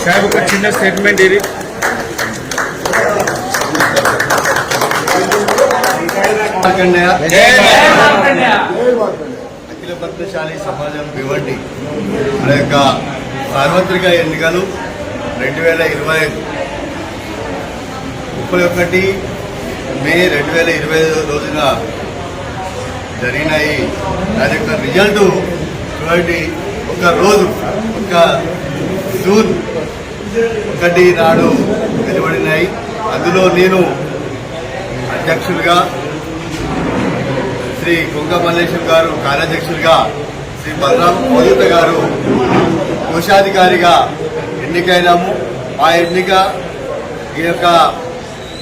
साहब ఒక చిన్న స్టేట్మెంట్ ఇది అఖిల పద్మశాలి సమాజం భివండి మన యొక్క సార్వత్రిక ఎన్నికలు 2025 31 మే 2025 రోజున జరిగినాయి. దాని యొక్క రిజల్ట్ చూడండి. ఒక రోజు ఒక జూన్ 1 నాడు వెలువడినాయి. అందులో నేను అధ్యక్షులుగా, శ్రీ కొంగ మల్లేశ్వర్ గారు కార్యాధ్యక్షులుగా, శ్రీ బలరాం మోదూత గారు కోశాధికారిగా ఎన్నికైనాము. ఆ ఎన్నిక ఈ యొక్క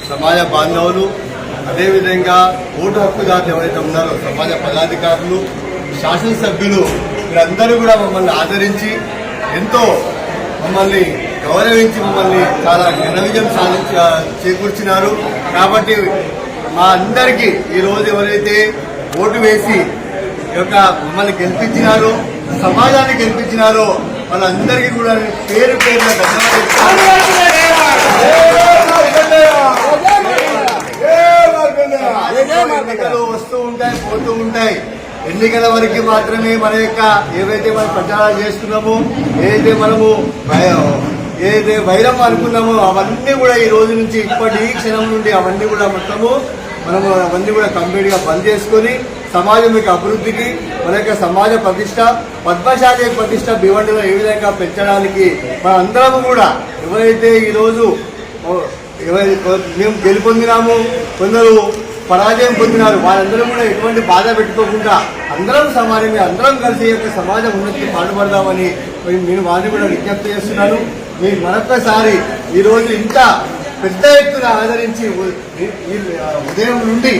సమాజ బాంధవులు, అదేవిధంగా ఓటు హక్కుదారులు ఎవరైతే ఉన్నారో సమాజ పదాధికారులు, శాసనసభ్యులు వీరందరూ కూడా మమ్మల్ని ఆదరించి ఎంతో మమ్మల్ని గౌరవించి మమ్మల్ని చాలా ఘన విజయం చేకూర్చినారు. కాబట్టి మా అందరికీ ఈరోజు ఎవరైతే ఓటు వేసి యొక్క మమ్మల్ని గెలిపించినారో, సమాజాన్ని గెలిపించినారో వాళ్ళందరికీ కూడా పేరు పేరున ఎన్నికలు వస్తూ ఉంటాయి, పోతూ ఉంటాయి. ఎన్నికల వరకు మాత్రమే మన యొక్క ఏవైతే మనం ప్రచారాలు చేస్తున్నామో, ఏదైతే వైరం అనుకున్నామో అవన్నీ కూడా ఈ రోజు నుంచి ఈ క్షణం నుండి అవన్నీ కూడా మనము అవన్నీ కూడా కంప్లీట్ గా బంద్ చేసుకుని సమాజం యొక్క అభివృద్ధికి, మన యొక్క సమాజ ప్రతిష్ట, పద్మశాలి ప్రతిష్ట భివండిలో ఏ విధంగా పెంచడానికి మన అందరం కూడా ఎవరైతే ఈరోజు మేము గెలుపొందినాము, కొందరు పరాజయం పొందినారు, వాళ్ళందరూ కూడా ఎటువంటి బాధ పెట్టుకోకుండా అందరం సమానమే, అందరం కలిసి యొక్క సమాజ ఉన్నతికి పాటుపడదామని నేను వారిని కూడా విజ్ఞప్తి చేస్తున్నాను. మీరు మరొకసారి ఈరోజు ఇంత పెద్ద ఎత్తున ఆదరించి ఉదయం నుండి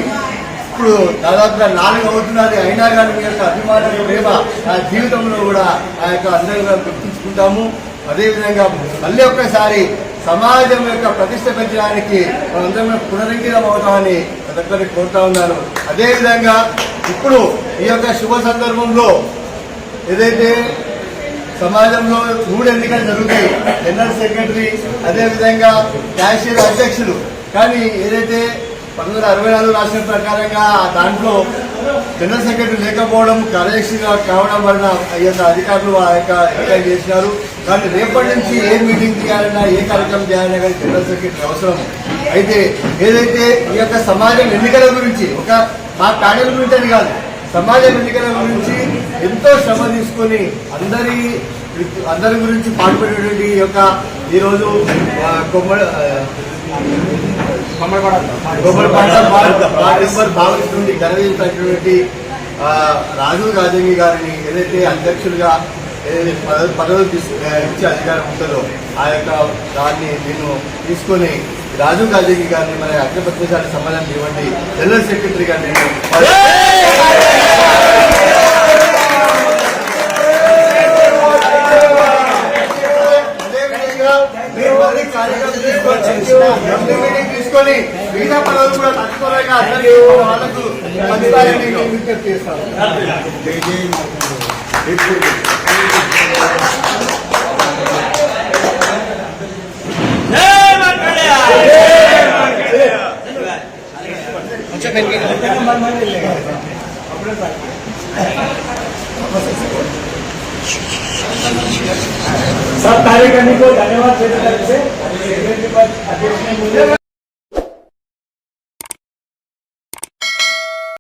ఇప్పుడు దాదాపుగా 4 అవుతున్నది, అయినా కానీ మీ యొక్క అభిమానం, ప్రేమ నా జీవితంలో కూడా ఆ యొక్క అందరిగా గుర్తించుకుంటాము. అదేవిధంగా మళ్ళీ ఒక్కసారి సమాజం యొక్క ప్రతిష్ట పెంచడానికి మనందరం పునరంకితం అవుతామని ఒక్కరికి కోరుతా ఉన్నాను. అదేవిధంగా ఇప్పుడు ఈ యొక్క శుభ సందర్భంలో ఏదైతే సమాజంలో 3 ఎన్నికలు జరుగుతాయి, జనరల్ సెక్రటరీ, అదేవిధంగా క్యాషియర్ అధ్యక్షులు. కానీ ఏదైతే 1964 రాసిన ప్రకారంగా దాంట్లో జనరల్ సెక్రటరీ లేకపోవడం, కార్యదర్శిగా కావడం వలన ఈ యొక్క అధికారులు ఆ యొక్క ఎన్నికలు చేసినారు. కానీ రేపటి నుంచి ఏ మీటింగ్ చేయాలన్నా, ఏ కార్యక్రమం చేయాలన్నా కానీ జనరల్ సెక్రటరీ అవసరం. అయితే ఏదైతే ఈ యొక్క సమాజం ఎన్నికల గురించి, ఒక మా ప్యానెల్ గురించి అని కాదు, సమాజం ఎన్నికల గురించి ఎంతో శ్రమ తీసుకొని అందరి గురించి పాటుపడేటువంటి ఈ యొక్క ఈరోజు భావిస్తుండి గర్వించినటువంటి రాజీవ్ గాంధీ గారిని ఏదైతే అధ్యక్షులుగా పదవులు ఇచ్చే అధికారం ఉంటుందో ఆ యొక్క దాన్ని నేను తీసుకొని రాజీవ్ గాంధీ గారిని మన అఖిల పద్మశాలి సమాజం ఇవ్వండి జనరల్ సెక్రటరీగా నేను తీసుకొని మిగతా పదవులు కూడా తట్టుకోలేక వాళ్ళకు విజ్ఞప్తి చేస్తాను. सब कार्य करने को धन्यवाद देते